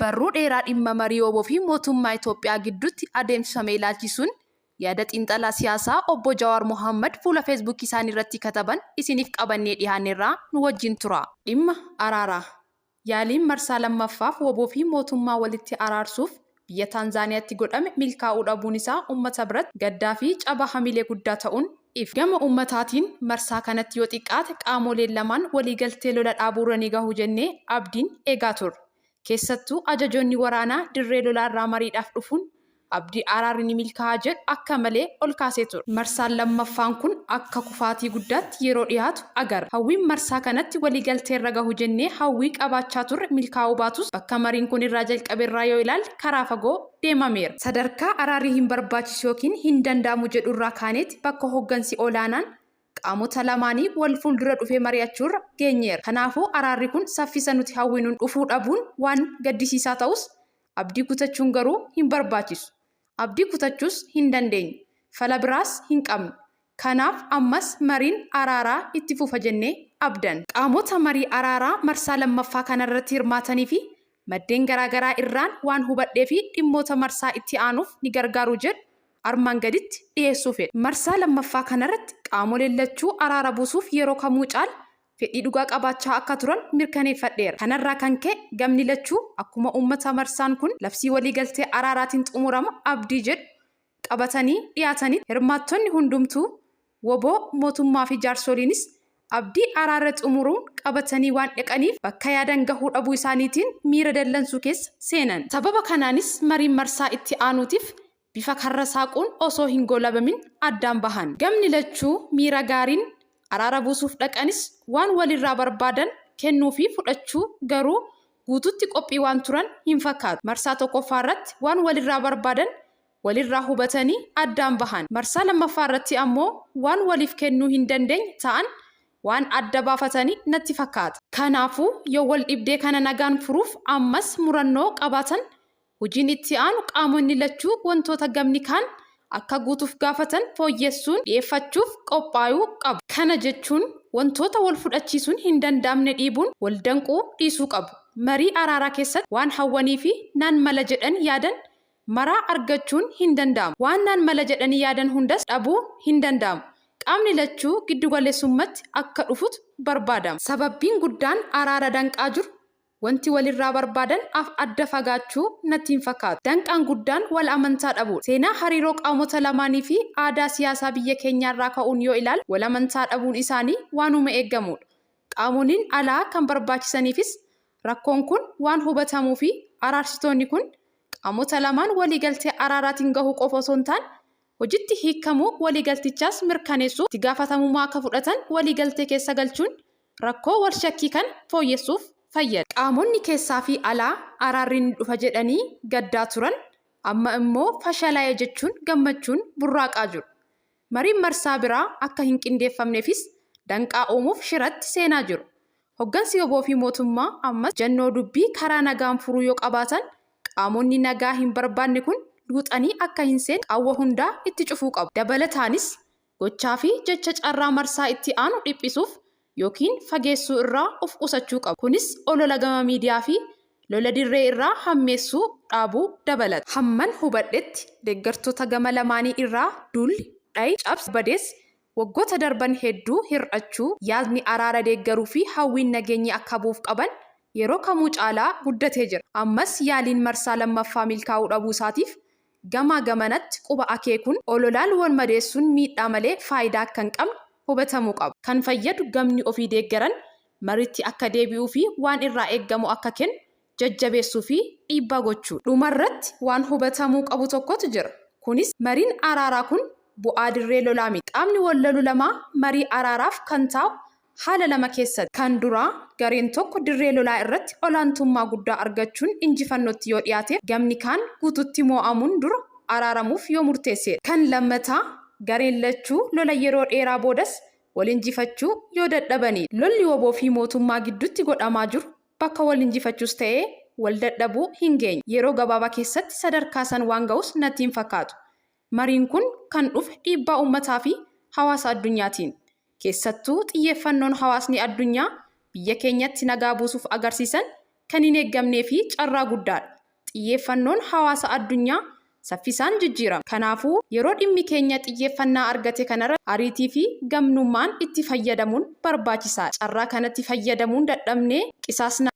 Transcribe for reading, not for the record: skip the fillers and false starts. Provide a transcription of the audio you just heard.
Barruu dheeraa dhimma marii obbo fi mootummaa Itoophiyaa gidduutti adeemsifame ilaalchisuun yaada xiinxalaa siyaasaa obbo Jawaar Mohaammed fuula feesbuukii isaanii irratti kataban isiniif qabannee dhiyaanneerraa nu wajjin tura. Dhimma araaraa. Yaaliin marsaa lammaffaaf obbo fi mootummaa walitti araarsuuf biyya Taanzaaniyaatti godhame milkaa'uu dhabuun isaa uummata biratti gaddaa fi caba hamilee guddaa ta'uun gama uummataatiin marsaa kanatti yoo xiqqaate qaamoleen lamaan waliigaltee lola dhaabuurra ni gahu jennee abdiin eegaa turre. Keessattuu ajajoonni waraanaa dirree lolaarraa mariidhaaf dhufuun abdii araarri ni milkaa'aa jedhu akka malee ol kaasee ture. Marsaan lammaffaan kun akka kufaatii guddaatti yeroo dhiyaatu agarra. Hawwiin marsaa kanatti waliigalteerra gahu jennee hawwii qabaachaa turre milkaa'uu baatus bakka mariin kun irraa jalqabeerraa yoo ilaalle karaa fagoo deemameera. Sadarkaa araarri hin barbaachisu yookiin hin danda'amu jedhurraa kaaneeti bakka hooggansi olaanaan qaamota lamaanii wal fuuldura dhufee mari'achuurra geenyeera. Kanaafuu araarri kun saffisa nuti hawwinuun dhufuu dhabuun waan gaddisiisaa ta'us abdii kutachuun garuu hin barbaachisu. Abdii kutachuus hin dandeenye. Fala biraas hin qabnu. Kanaaf ammas mariin araaraa itti fufa jennee abdan. Qaamota marii araaraa marsaa lammaffaa kanarratti hirmaatanii fi maddeen garaagaraa irraan waan hubadhee fi dhimmoota marsaa itti aanuuf ni gargaaru jedhu armaan gaditti dhiyeessuu fedha. Marsaa lammaffaa kanarratti qaamoleen lachuu araara buusuuf yeroo kamuu caala fedhii dhugaa qabaachaa akka turan mirkaneeffadheera. Kanarraa kan ka'e gamni lachuu akkuma uummata marsaan kun labsii waliigaltee araaraatiin xumurama abdii jedhu qabatanii dhiyaatanii hirmaattonni hundumtuu woboo mootummaa fi jaarsoliinis abdii araarra xumuruun qabatanii waan dhaqaniif bakka yaadan gahuu dhabuu isaaniitiin miira dallansuu keessa seenan. Sababa kanaanis mariin marsaa itti aanuutiif bifa karra saaquun osoo hin goolabamin addaan bahan. Gamni lachuu miira gaariin araara buusuuf dhaqanis waan walirraa barbaadan kennuu fi fudhachuu garuu guututti qophii waan turan hin fakkaatu. Marsaa tokkoffaa irratti waan walirraa barbaadan walirraa hubatanii addaan bahan. Marsaa lammaffaa irratti ammoo waan waliif kennuu hin dandeenye ta'an waan adda baafatanii natti fakkaata. Kanaafuu yoo wal dhibdee kana nagaan furuuf ammas murannoo qabaatan hojiin itti aanu qaamonni lachuu wantoota gamni kaan akka guutuuf gaafatan fooyyessuun dhiyeeffachuuf qophaa'uu qabu. Kana jechuun wantoota wal fudhachiisuun hin danda'amne dhiibuun wal danquu dhiisuu qabu. Marii araaraa keessatti waan hawwanii fi naan mala jedhan yaadan maraa argachuun hin danda'amu. Waan naan mala jedhanii yaadan hundas dhabuu hin danda'amu. Qaamni lachuu giddugaleessummaatti akka dhufutu barbaadama. Sababbiin guddaan araara danqaa jiru wanti walirraa barbaadan adda fagaachuu natti hin fakkaatu. Danqaan guddaan wal amantaa dhabuudha. Seenaa hariiroo qaamota lamaanii fi aadaa siyaasaa biyya keenyaarraa ka'uun yoo ilaalle wal amantaa dhabuun isaanii waanuma eeggamudha. Qaamoleen alaa kan barbaachisaniifis rakkoon kun waan hubatamuu fi araarsitoonni kun qaamota lamaan waliigaltee araaraatiin gahuu qofa osoo hin taane hojiitti hiikamuu waliigaltichaas mirkaneessuuf itti gaafatamummaa akka fudhatan waliigaltee keessa galchuun rakkoo wal shakkii kan fooyyessuuf fayyada. Qaamonni keessaa fi alaa araarri ni dhufa jedhanii gaddaa turan amma immoo fashalaa'ee jechuun gammachuun burraaqaa jiru. Mariin marsaa biraa akka hin qindeeffamneefis danqaa uumuuf shiratti seenaa jiru. Hoggansi obbo fi mootummaa ammas jannoo dubbii karaa nagaan furuu yoo qabaatan qaamonni nagaa hin barbaanne kun luuxanii akka hin seenne qaawwa hundaa itti cufuu qabu. Dabalataanis gochaa fi jecha carraa marsaa itti aanu dhiphisuuf yookiin fageessuu irraa of qusachuu qabu. Kunis olola gama miidiyaa fi lola dirree irraa hammeessuu dhaabuu dabalata. Hamman hubadhetti deeggartoota gama lamaanii irraa dulli dhayi cabsi badees waggoota darban hedduu hir'achuu yaadni araara deeggaruu fi hawwiin nageenyi akka buuf qaban yeroo kamuu caalaa guddatee jira. Ammas yaaliin marsaa lammaffaa milkaa'uu dhabuu isaatiif gamaa gamanatti quba akeekuun ololaan wal madeessuun miidhaa malee faayidaa akka hin qabne hubatamuu qaba. Kan fayyadu gamni ofii deeggaran mariitti akka deebi'uu fi waan irraa eeggamu akka kennu jajjabeessuu fi dhiibbaa gochuu. Dhumarratti waan hubatamuu qabu tokkotu jira. Kunis mariin araaraa kun bu'aa dirree lolaa miti. Qaamni wal lolu lamaa marii araaraaf kan taa'u haala lama keessatti. Kan duraa gareen tokko dirree lolaa irratti olaantummaa guddaa argachuun injifannootti yoo dhiyaateef gamni kaan guututti moo'amuun dura araaramuuf yoo murteessedha. Kan lammataa gareen lachuu lola yeroo dheeraa boodas wal injifachuu yoo dadhabanii. Lolli obbo fi mootummaa gidduutti godhamaa jiru bakka wal injifachuus ta'ee wal dadhabuu hin geenye. Yeroo gabaabaa keessatti sadarkaa san waan ga'us natti hin fakkaatu. Mariin kun kan dhufe dhiibbaa uummataa fi hawaasa addunyaatiin. Keessattuu xiyyeeffannoon hawaasni addunyaa biyya keenyatti nagaa buusuuf agarsiisan kan hin eeggamnee fi carraa guddaadha. Xiyyeeffannoon hawaasa addunyaa saffisaan jijjiirama. Kanaafuu yeroo dhimmi keenya xiyyeeffannaa argate kanarra ariitii fi gamnummaan itti fayyadamuun barbaachisaadha. Carraa kanatti fayyadamuun dadhabnee qisaasna